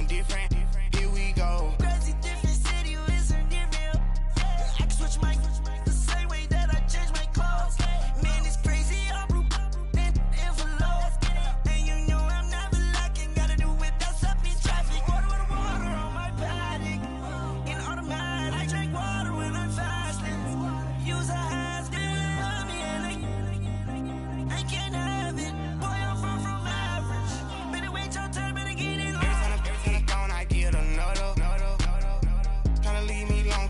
some different. Here we go. Crazy different city with some different. I can switch my the same way that I change my clothes. Man, it's crazy. I'm and envelope. And you know I'm never lacking. Gotta do without stopping traffic. Water on my paddock. In automatic. I drink water when I'm fasting. Use a has love me and I can't have it. Boy, I'm far from average. Better wait your turn, better get it on. Every time gone, I get another. Tryna leave me alone.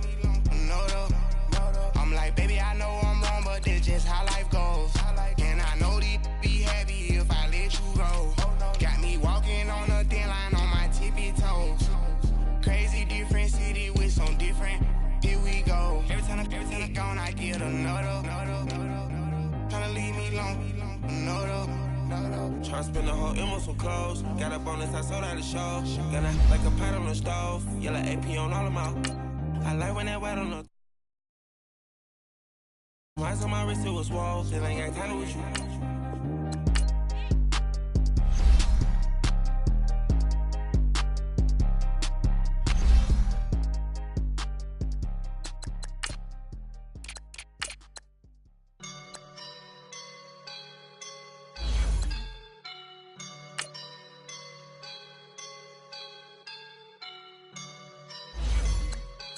I'm like, baby, I know I'm wrong, but that's just how life goes. And I know these be happy if I let you go. Got me walking on a thin line on my tippy toes. Crazy different city with some different. Here we go. Every time I'm gone, I get another. Tryna leave me alone. Another. Tryna spend the whole M on some clothes. Got a bonus, I sold out the show. Got a like a pot on the stove. Yellow AP on all of my. I like when that wet on the. Eyes on my wrist, it was walls. It ain't got time with you.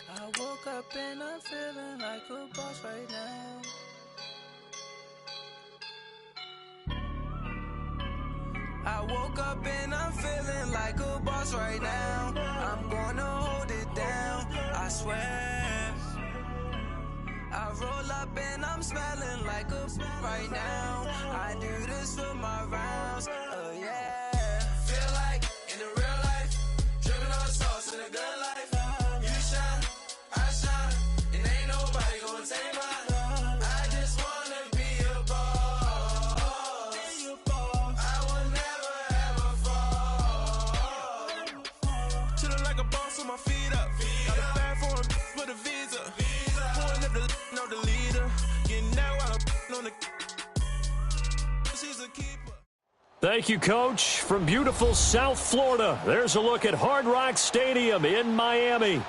I woke up and I'm feeling like a boss right now. I woke up and I'm feeling like a boss right now. I'm gonna hold it down, I swear. I roll up and I'm smelling like a right now. I do this for my rounds, oh yeah. Feel like in the real life, dripping on sauce in a good life. You shine, I shine, and ain't nobody gonna take mine. I just wanna be a boss. I will never ever fall. Chillin' like a boss with my feet up. Got a bag for him with a visa. Pulling up the know the leader. Getting that while I'm on the. She's a keeper. Thank you, Coach. From beautiful South Florida, there's a look at Hard Rock Stadium in Miami.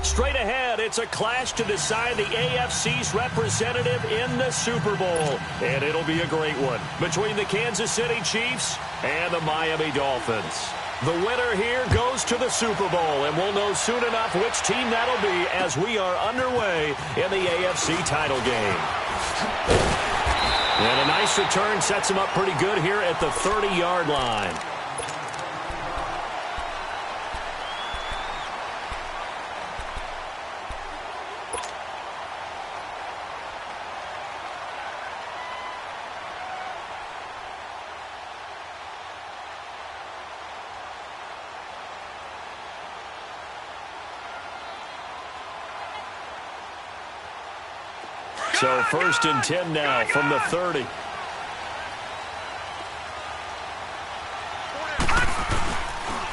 Straight ahead, it's a clash to decide the AFC's representative in the Super Bowl. And it'll be a great one between the Kansas City Chiefs and the Miami Dolphins. The winner here goes to the Super Bowl, and we'll know soon enough which team that'll be as we are underway in the AFC title game. And a nice return sets him up pretty good here at the 30-yard line. So 1st and 10 now from the 30.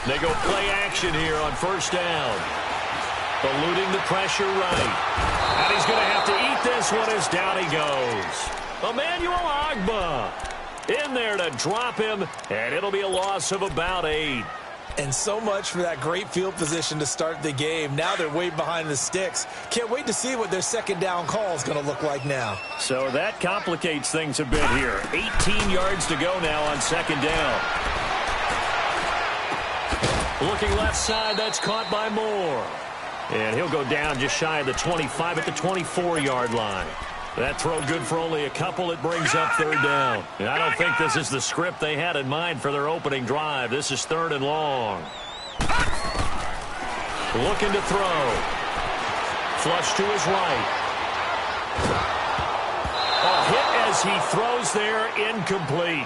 They go play action here on 1st down. Eluding the pressure right. And he's going to have to eat this one as down he goes. Emmanuel Ogbah in there to drop him, and it'll be a loss of about 8. And so much for that great field position to start the game. Now they're way behind the sticks. Can't wait to see what their 2nd down call is going to look like now. So that complicates things a bit here. 18 yards to go now on 2nd down. Looking left side, that's caught by Moore. And he'll go down just shy of the 25 at the 24-yard line. That throw good for only a couple. It brings up 3rd down. And I don't think this is the script they had in mind for their opening drive. This is 3rd and long. Looking to throw. Flush to his right. A hit as he throws there, incomplete.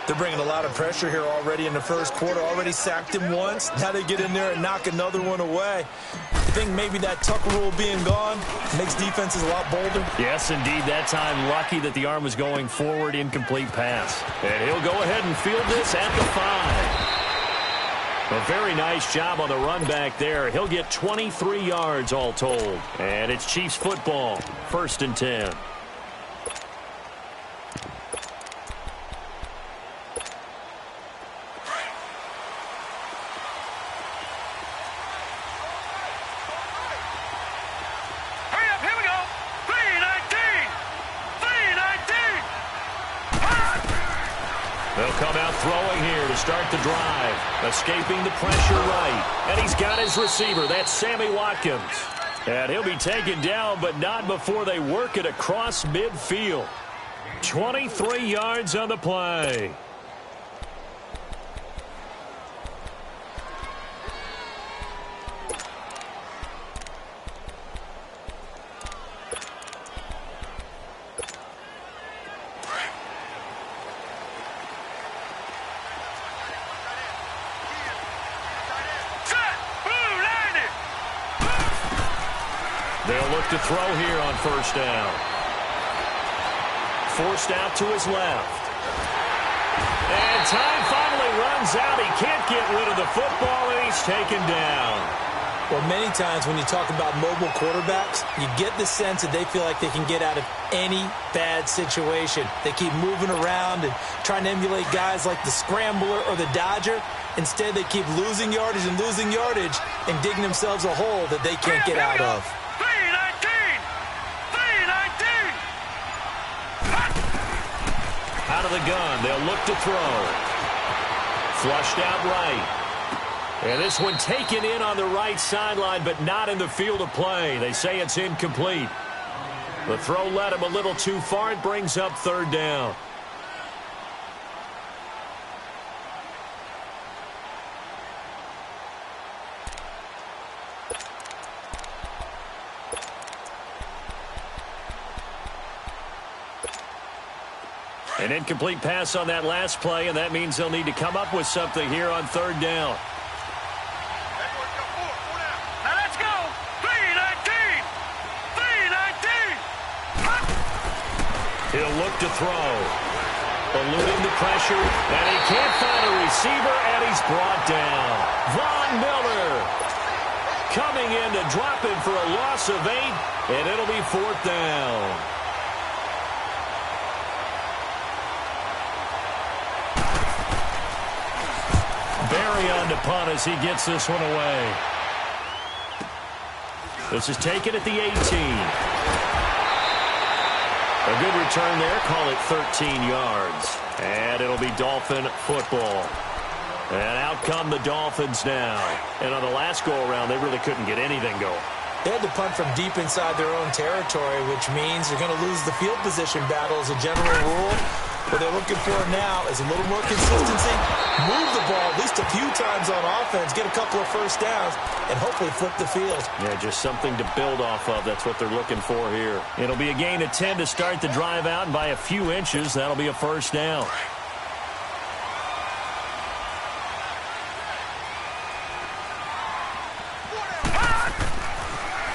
They're bringing a lot of pressure here already in the 1st quarter. Already sacked him once. Now they get in there and knock another one away. I think maybe that tuck rule being gone makes defenses a lot bolder. Yes, indeed. That time, lucky that the arm was going forward. Incomplete pass. And he'll go ahead and field this at the 5. A very nice job on the run back there. He'll get 23 yards all told. And it's Chiefs football. 1st and 10. throwing here to start the drive. Escaping the pressure right. And he's got his receiver. That's Sammy Watkins. And he'll be taken down, but not before they work it across midfield. 23 yards on the play. They'll look to throw here on first down. Forced out to his left. And time finally runs out. He can't get rid of the football, and he's taken down. Well, many times when you talk about mobile quarterbacks, you get the sense that they feel like they can get out of any bad situation. They keep moving around and trying to emulate guys like the scrambler or the dodger. Instead, they keep losing yardage and digging themselves a hole that they can't get out of. Out of the gun, they'll look to throw. Flushed out right. And this one taken in on the right sideline, but not in the field of play. They say it's incomplete. The throw led him a little too far. It brings up third down. An incomplete pass on that last play, and that means they'll need to come up with something here on third down. Now let's go. 3-19. 3-19. He'll look to throw. Eluding the pressure, and he can't find a receiver, and he's brought down. Von Miller coming in to drop him for a loss of 8, and it'll be fourth down. Barry on to punt as he gets this one away. This is taken at the 18. A good return there. Call it 13 yards. And it'll be Dolphin football. And out come the Dolphins now. And on the last go-around, they really couldn't get anything going. They had to punt from deep inside their own territory, which means they're going to lose the field position battle as a general rule. What they're looking for now is a little more consistency, move the ball at least a few times on offense, get a couple of first downs, and hopefully flip the field. Yeah, just something to build off of. That's what they're looking for here. It'll be a gain of 10 to start the drive out, and by a few inches, that'll be a first down.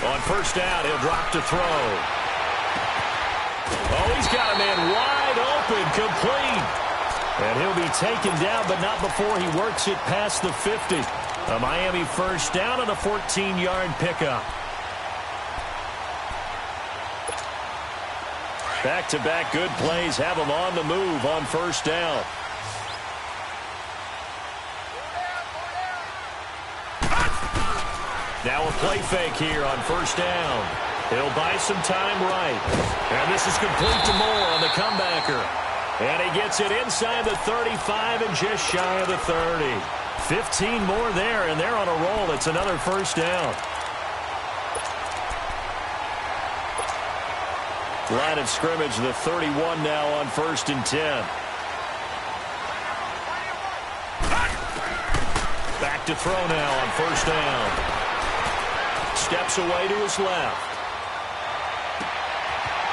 On first down, he'll drop to throw. Oh, he's got a man wide open, complete. And he'll be taken down, but not before he works it past the 50. A Miami first down on a 14-yard pickup. Back-to-back good plays have him on the move on first down. Now a play fake here on first down. He'll buy some time right. And this is complete to Moore on the comebacker. And he gets it inside the 35 and just shy of the 30. 15 more there, and they're on a roll. It's another first down. Line of scrimmage, the 31 now on 1st and 10. Back to throw now on first down. Steps away to his left.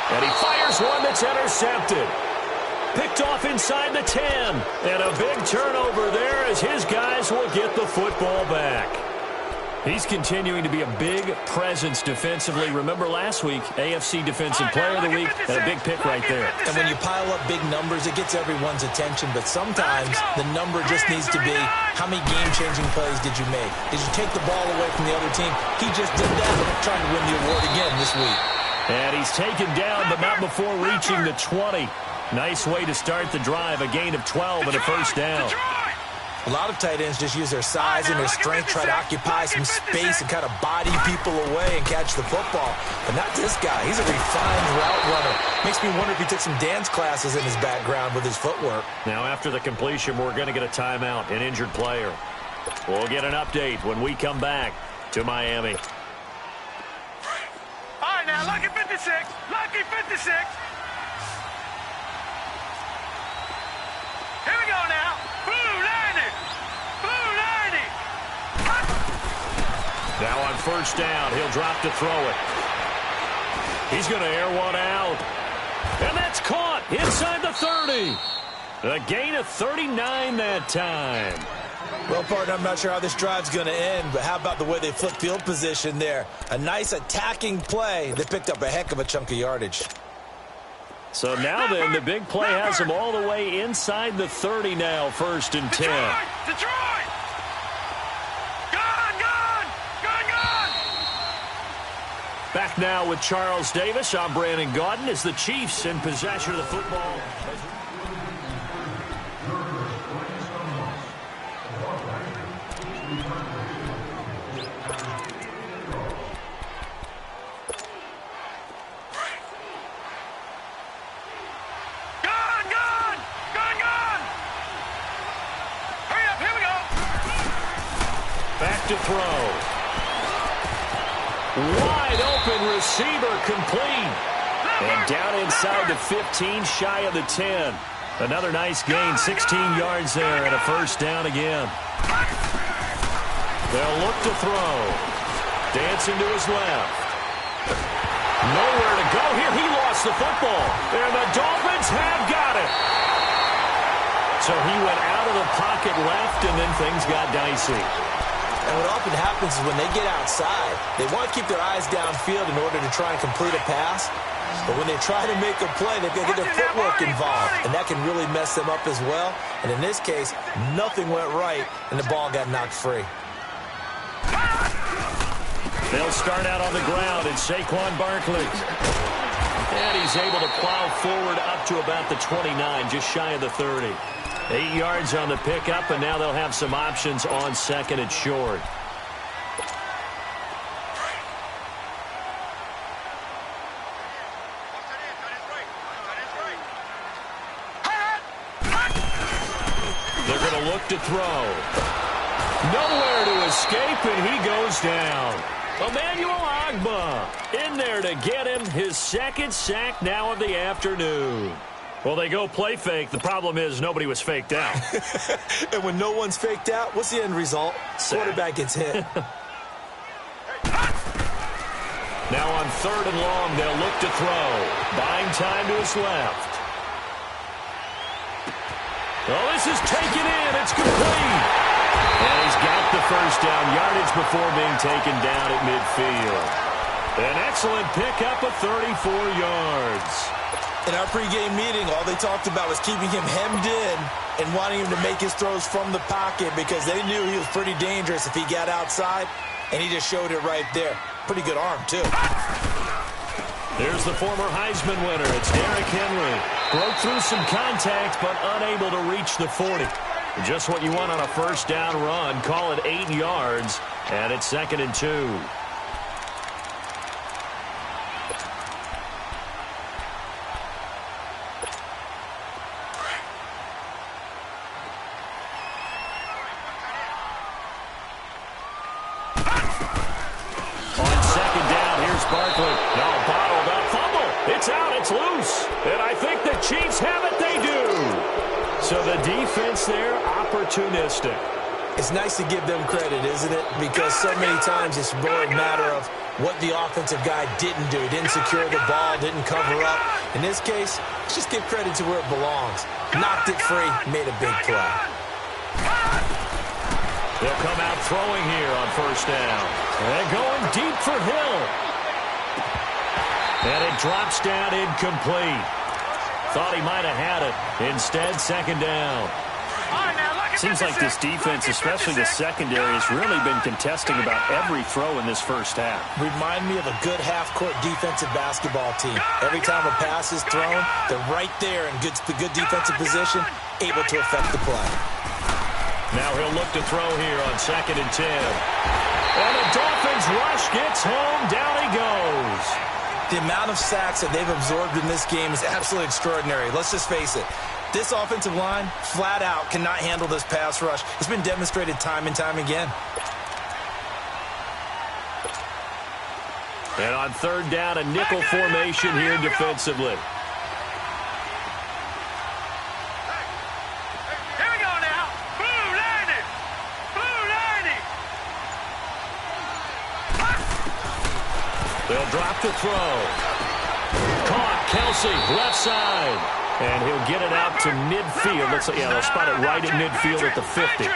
And he fires one that's intercepted. Picked off inside the 10. And a big turnover there as his guys will get the football back. He's continuing to be a big presence defensively. Remember last week, AFC Defensive Player of the Week, and a big pick right there. And when you pile up big numbers, it gets everyone's attention. But sometimes the number just needs to be, how many game-changing plays did you make? Did you take the ball away from the other team? He just did that, trying to win the award again this week. And he's taken down, but not before reaching the 20. Nice way to start the drive, a gain of 12 and a first down. A lot of tight ends just use their size and their strength, try to occupy some space and kind of body people away and catch the football. But not this guy. He's a refined route runner. Makes me wonder if he took some dance classes in his background with his footwork. Now, after the completion, we're going to get a timeout, an injured player. We'll get an update when we come back to Miami. All right, now, lucky 56. Lucky 56. Here we go now. Blue 90. Blue 90. Now on first down, he'll drop to throw it. He's going to air one out. And that's caught inside the 30. A gain of 39 that time. Well, partner, I'm not sure how this drive's going to end, but how about the way they flipped field position there? A nice attacking play. They picked up a heck of a chunk of yardage. So now then, the big play has them all the way inside the 30 now, 1st and 10. Detroit! Gone! Back now with Charles Davis. I'm Brandon Gaudin as the Chiefs in possession of the football. To throw. Wide open receiver complete. And down inside the 15, shy of the 10. Another nice gain, 16 yards there and a 1st down again. They'll look to throw. Dancing to his left. Nowhere to go here. He lost the football. And the Dolphins have got it. So he went out of the pocket left, and then things got dicey. And what often happens is when they get outside, they want to keep their eyes downfield in order to try and complete a pass. But when they try to make a play, they've got to get their footwork involved. And that can really mess them up as well. And in this case, nothing went right, and the ball got knocked free. They'll start out on the ground, and Saquon Barkley. And he's able to plow forward up to about the 29, just shy of the 30. 8 yards on the pickup, and now they'll have some options on 2nd and short. They're going to look to throw. Nowhere to escape, and he goes down. Emmanuel Ogbah in there to get him his 2nd sack now of the afternoon. Well, they go play fake. The problem is nobody was faked out. And when no one's faked out, what's the end result? Quarterback gets hit. Now on 3rd and long, they'll look to throw. Buying time to his left. Oh, this is taken in. It's complete. And he's got the 1st down yardage before being taken down at midfield. An excellent pickup of 34 yards. In our pregame meeting, all they talked about was keeping him hemmed in and wanting him to make his throws from the pocket because they knew he was pretty dangerous if he got outside, and he just showed it right there. Pretty good arm, too. There's the former Heisman winner. It's Derrick Henry. Broke through some contact, but unable to reach the 40. Just what you want on a 1st down run. Call it 8 yards, and it's 2nd and 2. It's loose, and I think the Chiefs have it. They do. So the defense there, opportunistic. It's nice to give them credit, isn't it? Because so many times it's more a matter of what the offensive guy didn't do. He didn't secure the ball, didn't cover up. In this case, let's just give credit to where it belongs. Knocked it free, made a big play. They'll come out throwing here on 1st down. And going deep for Hill. And it drops down incomplete. Thought he might have had it. Instead, 2nd down. Seems like this defense, especially the secondary, has really been contesting about every throw in this 1st half. Remind me of a good half-court defensive basketball team. Every time a pass is thrown, they're right there in good defensive position, able to affect the play. Now he'll look to throw here on 2nd and 10. And the Dolphins rush gets home. Down he goes. The amount of sacks that they've absorbed in this game is absolutely extraordinary. Let's just face it. This offensive line, flat out, cannot handle this pass rush. It's been demonstrated time and time again. And on 3rd down, a nickel formation here defensively. Here we go now. Blue Lightning. Blue Lightning. They'll drop the throw. Caught, Kelsey, left side. And he'll get it out to midfield. They'll spot it right at midfield at the 50.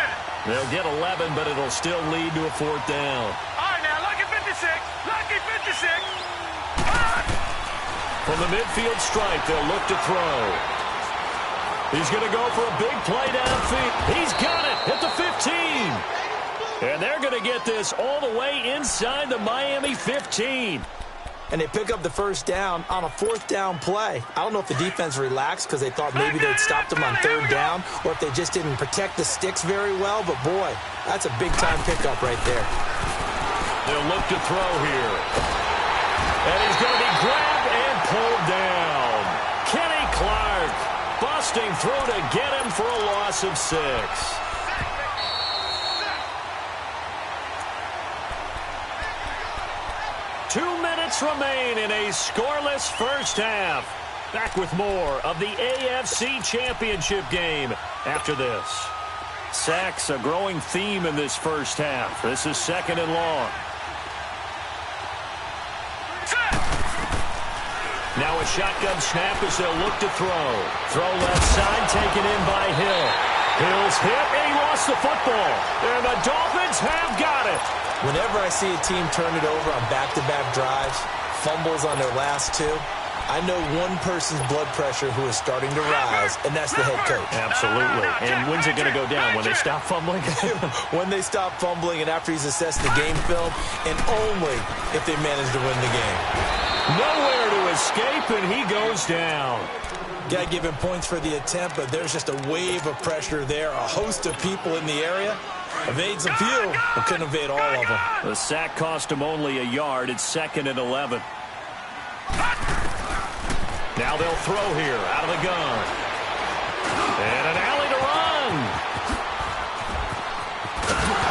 They'll get 11, but it'll still lead to a 4th down. All right, now, lucky 56. Lucky 56. From the midfield stripe, they'll look to throw. He's going to go for a big play downfield. He's got it at the 15. And they're going to get this all the way inside the Miami 15. And they pick up the 1st down on a 4th down play. I don't know if the defense relaxed because they thought maybe they'd stopped them on 3rd down or if they just didn't protect the sticks very well. But, boy, that's a big-time pickup right there. They'll look to throw here. And he's going to be grabbed and pulled down. Kenny Clark busting through to get him for a loss of 6. 2 minutes remain in a scoreless first half. Back with more of the AFC Championship game after this. Sacks, a growing theme in this first half. This is 2nd and long. Now a shotgun snap as they'll look to throw. Throw left side, taken in by Hill. Hill's hit, and he lost the football. And the Dolphins have got it. Whenever I see a team turn it over on back-to-back drives, fumbles on their last 2, I know one person's blood pressure who is starting to rise, and that's the head coach. Absolutely. And when's it going to go down? When they stop fumbling? When they stop fumbling and after he's assessed the game film, and only if they manage to win the game. Nowhere to escape, and he goes down. Got to give him points for the attempt, but there's just a wave of pressure there. A host of people in the area. Evades a few, but couldn't evade all of them. The sack cost him only a yard. It's 2nd and 11. Now they'll throw here out of the gun. And an alley to run.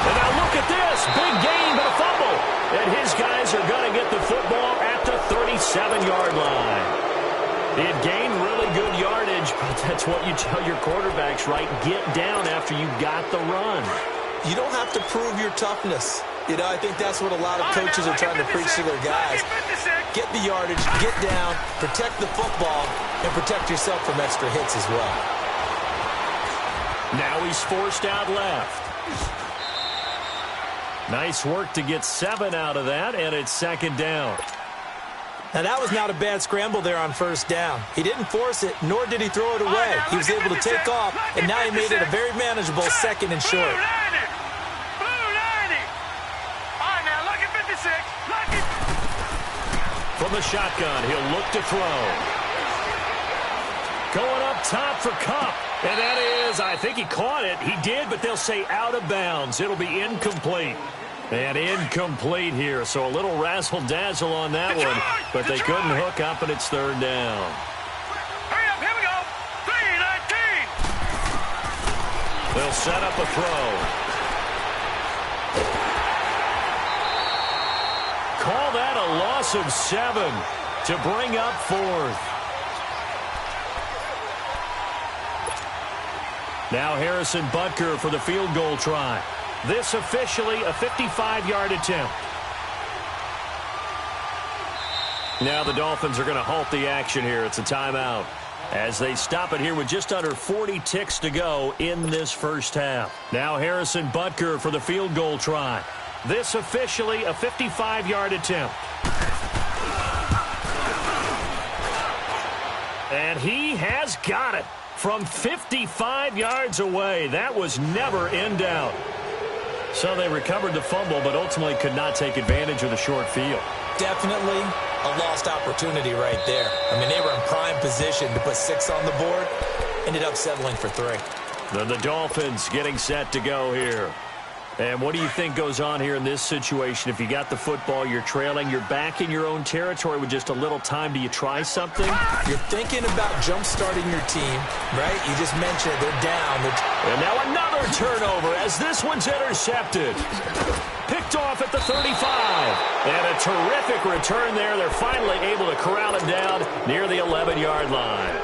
And now look at this. Big gain, but a fumble. And his guys are going to get the football at the 37-yard line. It gained really good yardage, but that's what you tell your quarterbacks, right? Get down after you got the run. You don't have to prove your toughness. You know, I think that's what a lot of coaches are trying to preach to their guys. Get the yardage, get down, protect the football, and protect yourself from extra hits as well. Now he's forced out left. Nice work to get 7 out of that, and it's 2nd down. Now, that was not a bad scramble there on 1st down. He didn't force it, nor did he throw it away. He was able to take off, and now he made it a very manageable 2nd and short. From the shotgun, he'll look to throw. Going up top for Kupp. And that is, I think he caught it. He did, but they'll say out of bounds. It'll be incomplete. And incomplete here, so a little razzle-dazzle on that one. But they couldn't hook up, and it's 3rd down. Hurry up, here we go. 3-19. They'll set up a throw. Call that a loss of 7 to bring up 4th. Now Harrison Butker for the field goal try. This officially a 55-yard attempt. Now the Dolphins are going to halt the action here. It's a timeout as they stop it here with just under 40 ticks to go in this first half. Now Harrison Butker for the field goal try. This officially a 55-yard attempt. And he has got it from 55 yards away. That was never in doubt. So they recovered the fumble, but ultimately could not take advantage of the short field. Definitely a lost opportunity right there. I mean, they were in prime position to put 6 on the board. Ended up settling for 3. The Dolphins getting set to go here. And what do you think goes on here in this situation? If you got the football, you're trailing, you're back in your own territory with just a little time. Do you try something? You're thinking about jump-starting your team, right? You just mentioned it. They're down. And now another turnover as this one's intercepted. Picked off at the 35. And a terrific return there. They're finally able to corral him down near the 11-yard line.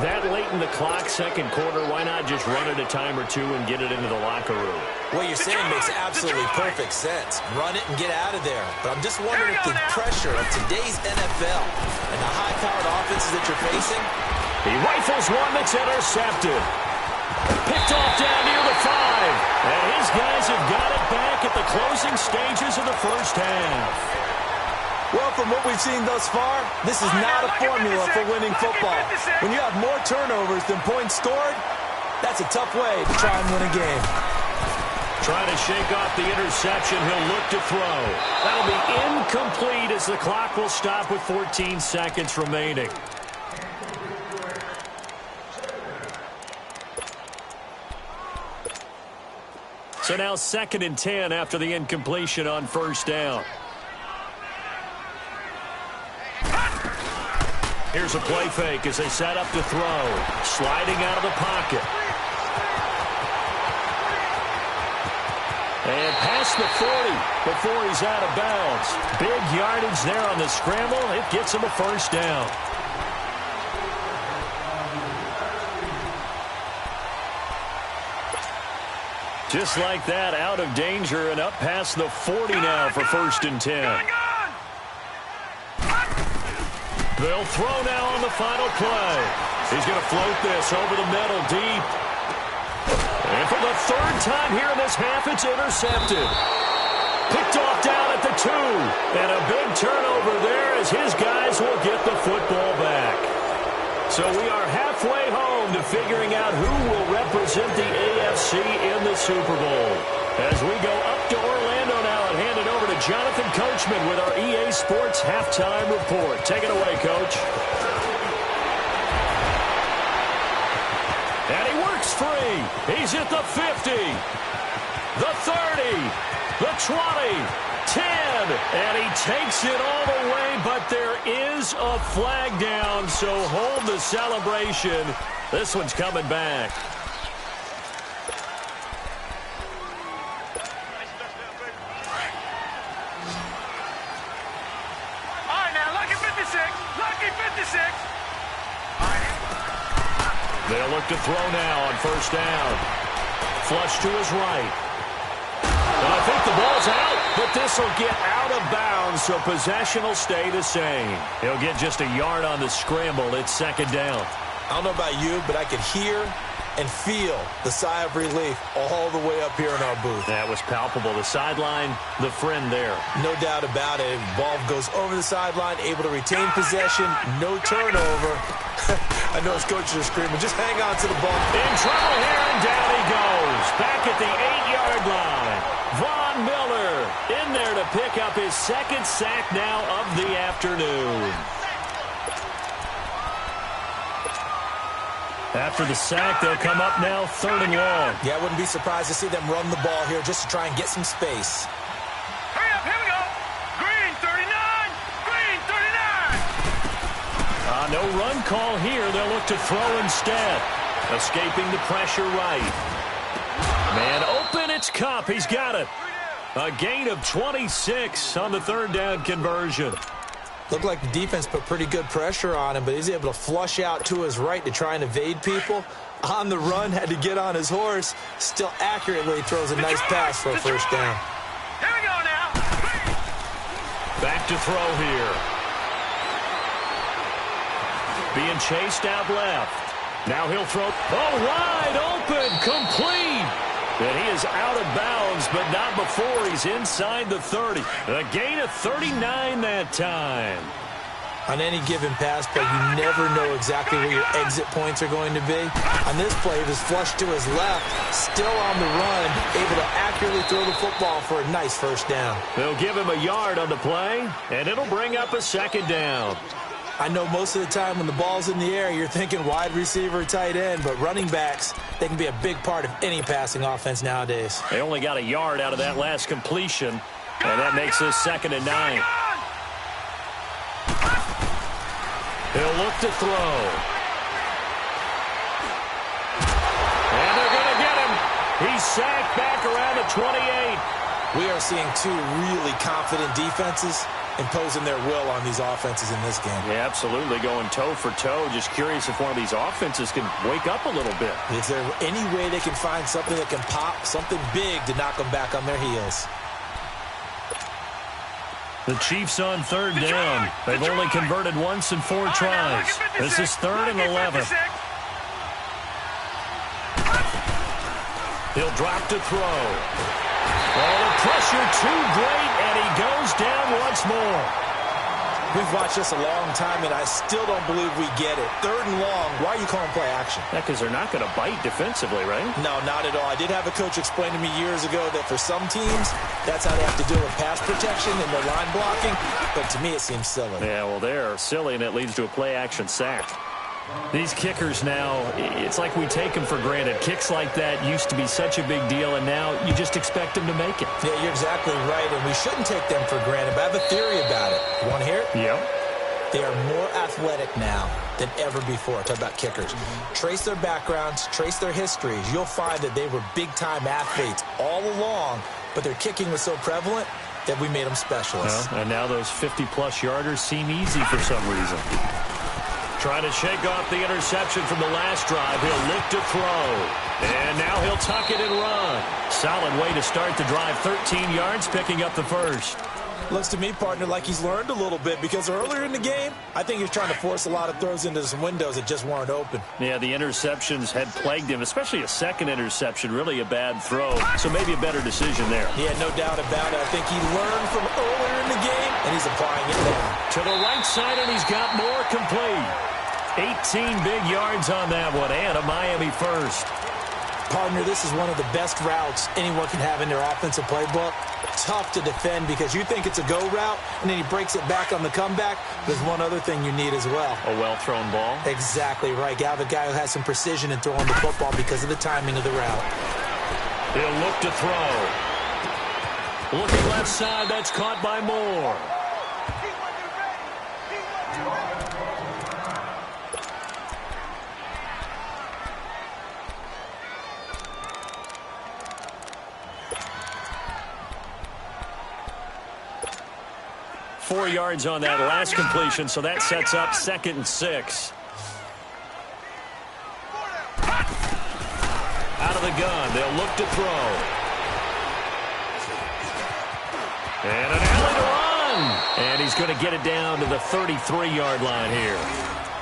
That late in the clock, second quarter, why not just run it a time or two and get it into the locker room? What you're saying makes absolutely perfect sense. Run it and get out of there. But I'm just wondering if the pressure of today's NFL and the high-powered offenses that you're facing. He rifles one that's intercepted. Picked off down near the 5. And his guys have got it back at the closing stages of the first half. Well, from what we've seen thus far, this is not a formula for winning football. When you have more turnovers than points scored, that's a tough way to try and win a game. Trying to shake off the interception. He'll look to throw. That'll be incomplete as the clock will stop with 14 seconds remaining. So now 2nd and 10 after the incompletion on first down. Here's a play fake as they set up to throw. Sliding out of the pocket. And past the 40 before he's out of bounds. Big yardage there on the scramble. It gets him a first down. Just like that, out of danger and up past the 40 now for 1st and 10. They'll throw now on the final play. He's going to float this over the middle deep. And for the 3rd time here in this half, it's intercepted. Picked off down at the 2. And a big turnover there as his guys will get the football back. So we are halfway home to figuring out who will represent the AFC in the Super Bowl. As we go up to Orlando now and hand it over to Jonathan Coachman with our EA Sports Halftime Report. Take it away, Coach. And he works free. He's at the 50, the 30, the 20, 10, and he takes it all the way, but there is a flag down, so hold the celebration. This one's coming back. They'll look to throw now on first down. Flush to his right. And I think the ball's out, but this will get out of bounds, so possession will stay the same. He'll get just a yard on the scramble. It's 2nd down. I don't know about you, but I could hear and feel the sigh of relief all the way up here in our booth. That was palpable. The sideline, the friend there. No doubt about it. Ball goes over the sideline, able to retain possession, no turnover. I know his coaches are screaming, just hang on to the ball. In trouble here, and down he goes. Back at the 8-yard line. Von Miller in there to pick up his 2nd sack now of the afternoon. After the sack, they'll come up now 3rd and long. Yeah, I wouldn't be surprised to see them run the ball here just to try and get some space. Hurry up, here we go. Green 39, green 39. No run call here. They'll look to throw instead. Escaping the pressure right. Man open, it's Kupp. He's got it. A gain of 26 on the 3rd down conversion. Looked like the defense put pretty good pressure on him, but he's able to flush out to his right to try and evade people. On the run, had to get on his horse. Still accurately throws a nice pass for a first down. Here we go now. Back to throw here. Being chased out left. Now he'll throw. Oh, wide open, complete. And he is out of bounds, but not before he's inside the 30. A gain of 39 that time. On any given pass play, you never know exactly where your exit points are going to be. On this play, it was flushed to his left, still on the run, able to accurately throw the football for a nice first down. They'll give him a yard on the play, and it'll bring up a 2nd down. I know most of the time when the ball's in the air, you're thinking wide receiver, tight end, but running backs, they can be a big part of any passing offense nowadays. They only got a yard out of that last completion, and that makes this 2nd and 9. He'll look to throw. And they're going to get him. He's sacked back around the 28. We are seeing two really confident defenses imposing their will on these offenses in this game. Yeah, absolutely, going toe for toe. Just curious if one of these offenses can wake up a little bit. Is there any way they can find something that can pop, something big to knock them back on their heels? The Chiefs on 3rd down. They've only converted once in 4 tries. This is 3rd and 11. He'll drop to throw. Oh, the pressure too great, and he goes down once more. We've watched this a long time, and I still don't believe we get it. 3rd and long, why are you calling play action? Yeah, because they're not going to bite defensively, right? No, not at all. I did have a coach explain to me years ago that for some teams, that's how they have to deal with pass protection and their line blocking, but to me it seems silly. Yeah, well, they're silly, and it leads to a play action sack. These kickers now, it's like we take them for granted. Kicks like that used to be such a big deal, and now you just expect them to make it. Yeah, you're exactly right, and we shouldn't take them for granted, but I have a theory about it. You want to hear it? Yeah. They are more athletic now than ever before. Talk about kickers. Trace their backgrounds, trace their histories. You'll find that they were big-time athletes all along, but their kicking was so prevalent that we made them specialists. Well, and now those 50-plus yarders seem easy for some reason. Trying to shake off the interception from the last drive. He'll look to throw. And now he'll tuck it and run. Solid way to start the drive. 13 yards, picking up the first. Looks to me, partner, like he's learned a little bit because earlier in the game, I think he was trying to force a lot of throws into some windows that just weren't open. Yeah, the interceptions had plagued him, especially a second interception, really a bad throw. So maybe a better decision there. Yeah, no doubt about it. I think he learned from earlier in the game, and he's applying it now. To the right side, and he's got more complete. 18 big yards on that one, and a Miami first. Partner, this is one of the best routes anyone can have in their offensive playbook. Tough to defend because you think it's a go route, and then he breaks it back on the comeback. There's one other thing you need as well. A well-thrown ball? Exactly right. You have a guy who has some precision in throwing the football because of the timing of the route. He'll look to throw. Looking left side, that's caught by Moore. Four yards on that last completion, so that sets up 2nd and 6. Out of the gun, they'll look to throw. And an alley to run. And he's going to get it down to the 33-yard line here.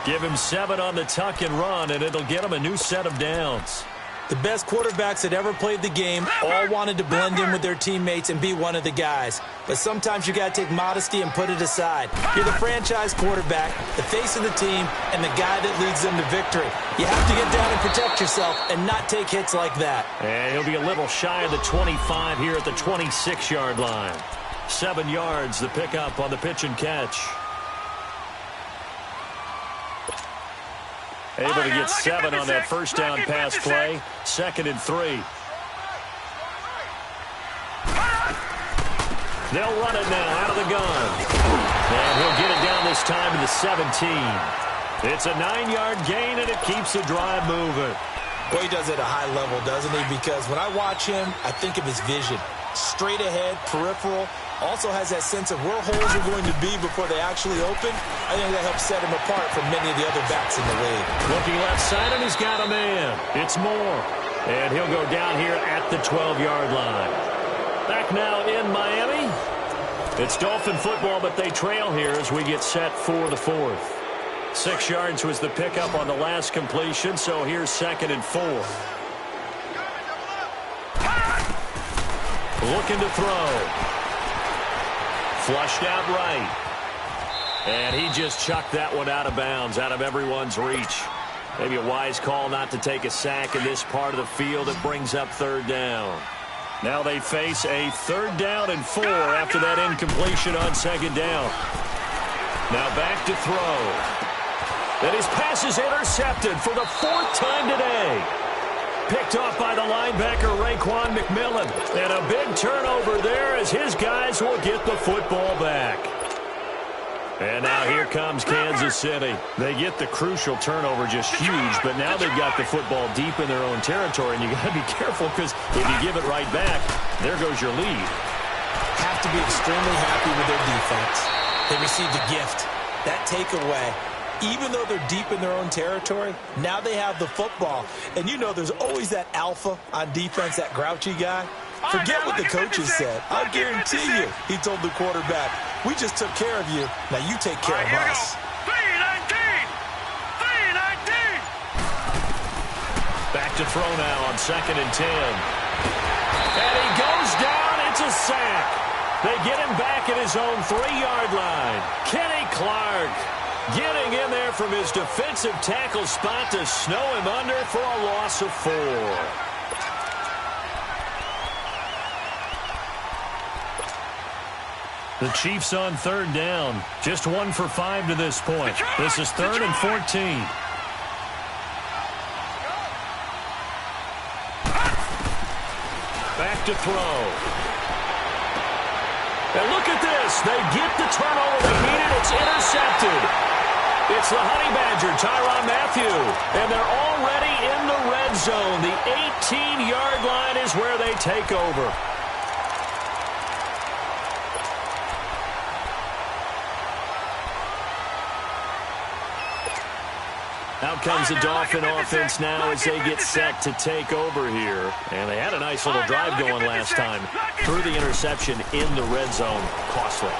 Give him 7 on the tuck and run, and it'll get him a new set of downs. The best quarterbacks that ever played the game all wanted to blend in with their teammates and be one of the guys. But sometimes you got to take modesty and put it aside. You're the franchise quarterback, the face of the team, and the guy that leads them to victory. You have to get down and protect yourself and not take hits like that. And he'll be a little shy of the 25 here at the 26-yard line. 7 yards, the pickup on the pitch and catch. Able to get 7 on that first down pass play. 2nd and 3. They'll run it now out of the gun. And he'll get it down this time to the 17. It's a 9-yard gain, and it keeps the drive moving. Well, he does it at a high level, doesn't he? Because when I watch him, I think of his vision. Straight ahead, peripheral. Also has that sense of where holes are going to be before they actually open. I think that helps set him apart from many of the other backs in the league. Looking left side, and he's got a man. It's Moore. And he'll go down here at the 12-yard line. Back now in Miami. It's Dolphin football, but they trail here as we get set for the 4th. 6 yards was the pickup on the last completion, so here's 2nd and 4. Looking to throw. Flushed out right. And he just chucked that one out of bounds, out of everyone's reach. Maybe a wise call not to take a sack in this part of the field. It brings up 3rd down. Now they face a 3rd down and 4 after that incompletion on 2nd down. Now back to throw. And his pass is intercepted for the 4th time today. Picked off by the linebacker, Raekwon McMillan. And a big turnover there as his guys will get the football back. And now here comes Kansas City. They get the crucial turnover, just huge, but now they've got the football deep in their own territory, and you got to be careful because if you give it right back, there goes your lead. Have to be extremely happy with their defense. They received a gift. That takeaway, even though they're deep in their own territory, now they have the football. And you know there's always that alpha on defense, that grouchy guy. Forget what the coaches said. I guarantee you, he told the quarterback, we just took care of you. Now you take care of us. 3-19! Back to throw now on 2nd and 10. And he goes down. It's a sack. They get him back at his own 3-yard line. Kenny Clark getting in there from his defensive tackle spot to snow him under for a loss of 4. The Chiefs on 3rd down. Just 1 for 5 to this point. This is 3rd and 14. Back to throw. And look at this. They get the turnover they needed. It's intercepted. It's the Honey Badger, Tyrann Mathieu. And they're already in the red zone. The 18-yard line is where they take over. Out comes the Dolphin offense now as they get set to take over here. And they had a nice little drive going last time. Threw the interception in the red zone. Costly.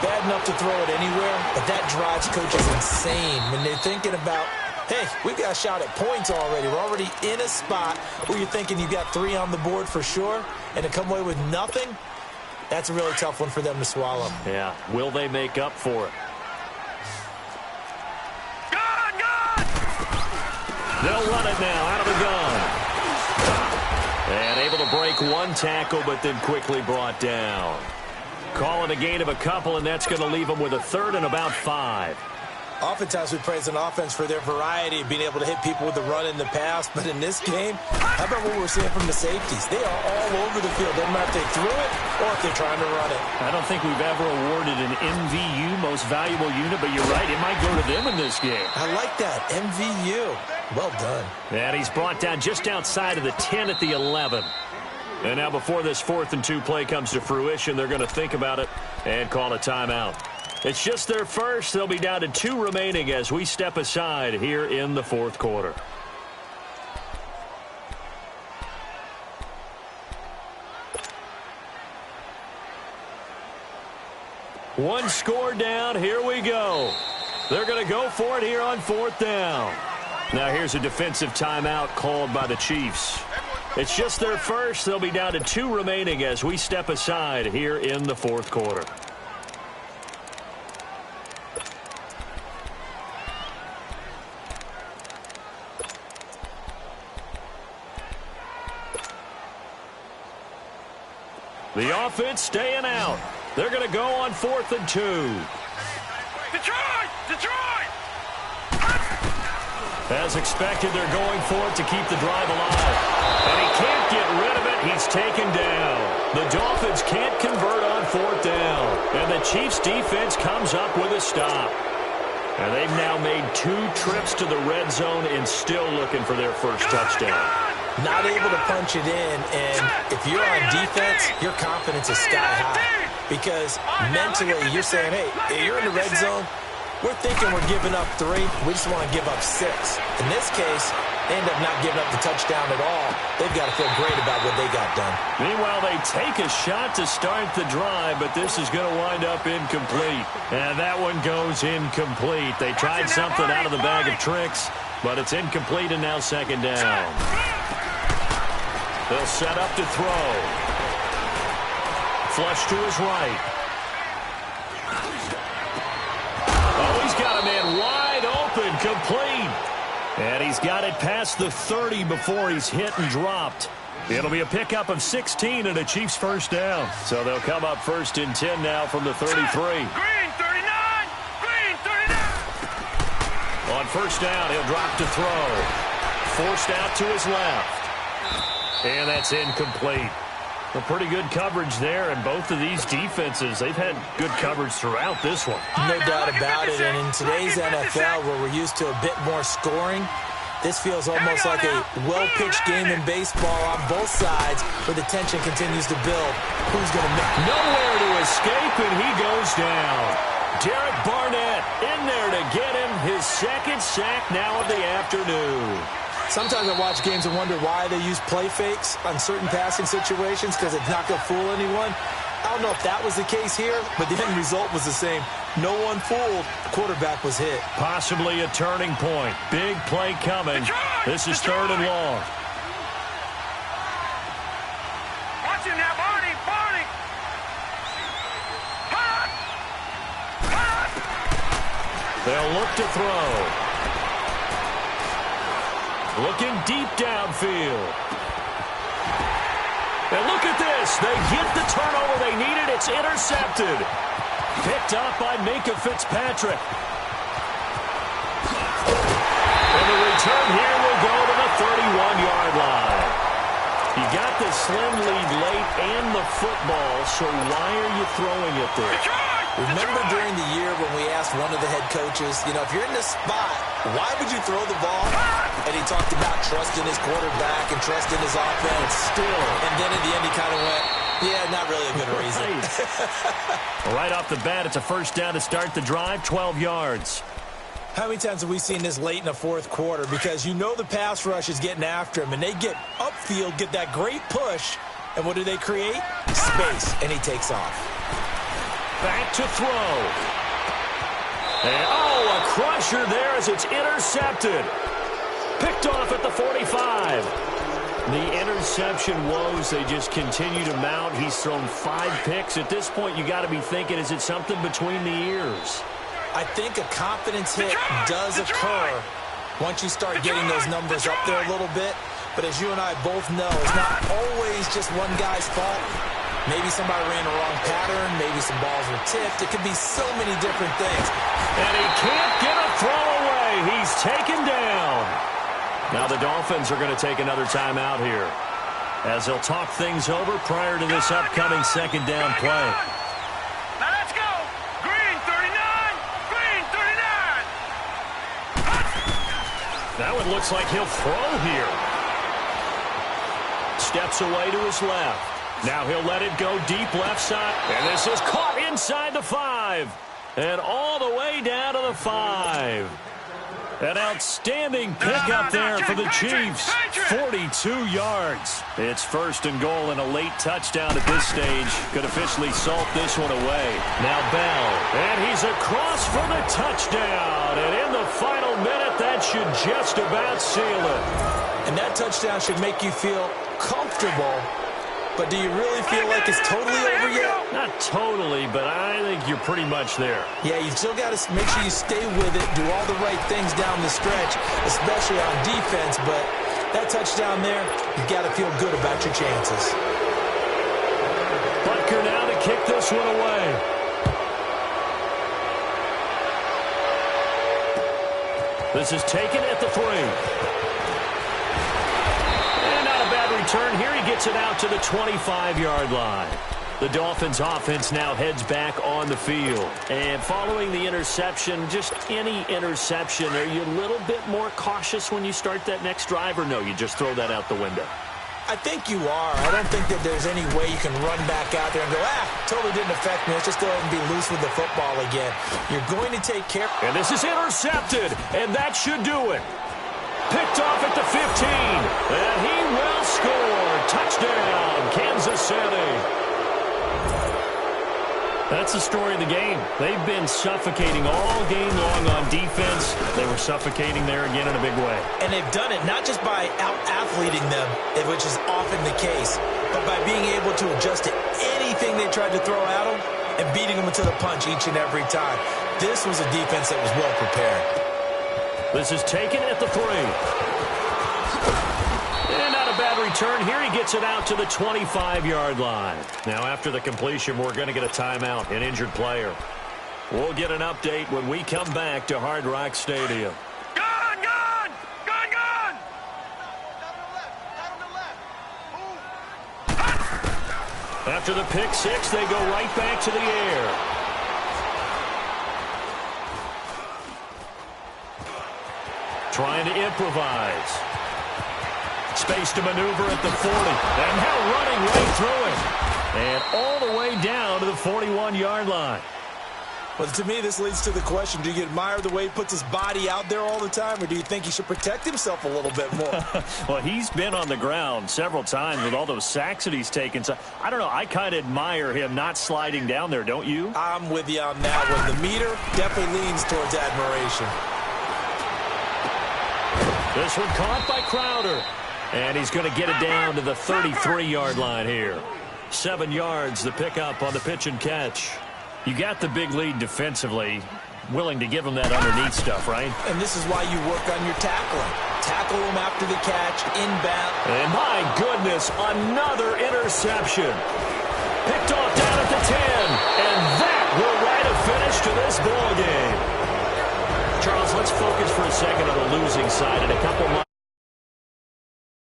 Bad enough to throw it anywhere, but that drives coaches insane when they're thinking about, hey, we've got a shot at points already. We're already in a spot where you're thinking you've got 3 on the board for sure, and to come away with nothing, that's a really tough one for them to swallow. Yeah, will they make up for it? They'll run it now out of the gun. And able to break 1 tackle, but then quickly brought down. Call it a gain of a couple, and that's going to leave them with a 3rd and about 5. Oftentimes we praise an offense for their variety of being able to hit people with the run in the pass, but in this game, how about what we're seeing from the safeties? They are all over the field. Doesn't matter if they threw it or if they're trying to run it. I don't think we've ever awarded an MVU, most valuable unit, but you're right, it might go to them in this game. I like that, MVU. Well done. And he's brought down just outside of the 10 at the 11. And now before this 4th and 2 play comes to fruition, they're going to think about it and call a timeout. It's just their first. They'll be down to 2 remaining as we step aside here in the 4th quarter. One score down. Here we go. They're going to go for it here on 4th down. Now here's a defensive timeout called by the Chiefs. It's just their first. They'll be down to 2 remaining as we step aside here in the 4th quarter. The offense staying out. They're going to go on 4th and 2. Detroit! As expected, they're going for it to keep the drive alive. And he can't get rid of it. He's taken down. The Dolphins can't convert on 4th down. And the Chiefs' defense comes up with a stop. And they've now made 2 trips to the red zone and still looking for their first touchdown. Not able to punch it in, and if you're on defense, your confidence is sky high. Because mentally, you're saying, hey, you're in the red zone. We're thinking we're giving up 3. We just want to give up 6. In this case, they end up not giving up the touchdown at all. They've got to feel great about what they got done. Meanwhile, they take a shot to start the drive, but this is going to wind up incomplete. And that one goes incomplete. They tried something out of the bag of tricks, but it's incomplete and now 2nd down. They'll set up to throw. Flush to his right. Oh, he's got a man wide open, complete. And he's got it past the 30 before he's hit and dropped. It'll be a pickup of 16 and a Chiefs first down. So they'll come up 1st and 10 now from the 33. Green, 39! first down. He'll drop to throw. Forced out to his left. And that's incomplete. A pretty good coverage there, and both of these defenses, they've had good coverage throughout this one. No doubt about it, and in today's NFL, where we're used to a bit more scoring, this feels almost like a well-pitched game in baseball on both sides, where the tension continues to build. Who's going to make it? Nowhere to escape, and he goes down. Derek Barnett in there to get him his second sack now of the afternoon. Sometimes I watch games and wonder why they use play fakes on certain passing situations, because it's not going to fool anyone. I don't know if that was the case here, but the end result was the same. No one fooled. The quarterback was hit. Possibly a turning point. Big play coming. This is third and long. Watch him now, Barney. They'll look to throw. Looking deep downfield. And look at this. They get the turnover they needed. It's intercepted. Picked up by Minka Fitzpatrick. And the return here will go to the 31-yard line. You got the slim lead late and the football, so why are you throwing it there? Remember during the year when we asked one of the head coaches, if you're in this spot, why would you throw the ball? And he talked about trusting his quarterback and trusting his offense. Still. And then at the end he kind of went, yeah, not really a good reason. Right off the bat, it's a first down to start the drive, 12 yards. How many times have we seen this late in the fourth quarter? Because the pass rush is getting after him, and they get upfield, get that great push, and what do they create? Space, and he takes off. Back to throw. And, a crusher there as it's intercepted. Picked off at the 45. The interception woes, they just continue to mount. He's thrown 5 picks. At this point, you got to be thinking, is it something between the ears? I think a confidence hit does occur once you start getting those numbers up there a little bit. But as you and I both know, it's not always just one guy's fault. Maybe somebody ran the wrong pattern. Maybe some balls were tipped. It could be so many different things. And he can't get a throw away. He's taken down. Now the Dolphins are going to take another timeout here, as they'll talk things over prior to this upcoming second down play. Now let's go. Green 39. That one looks like he'll throw here. Steps away to his left. Now he'll let it go deep left side. And this is caught inside the 5. And all the way down to the 5. An outstanding pickup there for the Chiefs. 42 yards. It's first and goal and a late touchdown at this stage. Could officially salt this one away. Now Bell. And he's across for the touchdown. And in the final minute, that should just about seal it. And that touchdown should make you feel comfortable. But do you really feel like it's totally over yet? Not totally, but I think you're pretty much there. Yeah, you've still got to make sure you stay with it, do all the right things down the stretch, especially on defense. But that touchdown there, you've got to feel good about your chances. Butker now to kick this one away. This is taken at the 3. Return here, he gets it out to the 25-yard line. The Dolphins offense now heads back on the field. And following the interception, just any interception, are you a little bit more cautious when you start that next drive, or no, you just throw that out the window? I think you are. I don't think that there's any way you can run back out there and go, totally didn't affect me. Let's just go ahead and be loose with the football again. You're going to take care. And this is intercepted, and that should do it. Picked off at the 15, and he will score. Touchdown, Kansas City. That's the story of the game. They've been suffocating all game long on defense. They were suffocating there again in a big way. And they've done it not just by out-athleting them, which is often the case, but by being able to adjust to anything they tried to throw at them and beating them to the punch each and every time. This was a defense that was well prepared. This is taken at the 3. And not a bad return here. He gets it out to the 25-yard line. Now, after the completion, we're going to get a timeout, an injured player. We'll get an update when we come back to Hard Rock Stadium. Go! After the pick six, they go right back to the air. Trying to improvise. Space to maneuver at the 40. And now running right through it. And all the way down to the 41-yard line. Well, to me, this leads to the question, do you admire the way he puts his body out there all the time, or do you think he should protect himself a little bit more? Well, he's been on the ground several times with all those sacks that he's taken. So, I don't know. I kind of admire him not sliding down there, don't you? I'm with you on that one. The meter definitely leans towards admiration. This one caught by Crowder. And he's going to get it down to the 33-yard line here. 7 yards, the pickup on the pitch and catch. You got the big lead defensively, willing to give him that underneath stuff, right? And this is why you work on your tackling. Tackle him after the catch, inbound. And my goodness, another interception. Picked off down at the 10. And that will write a finish to this ball game. Charles, let's focus for a second on the losing side. And a couple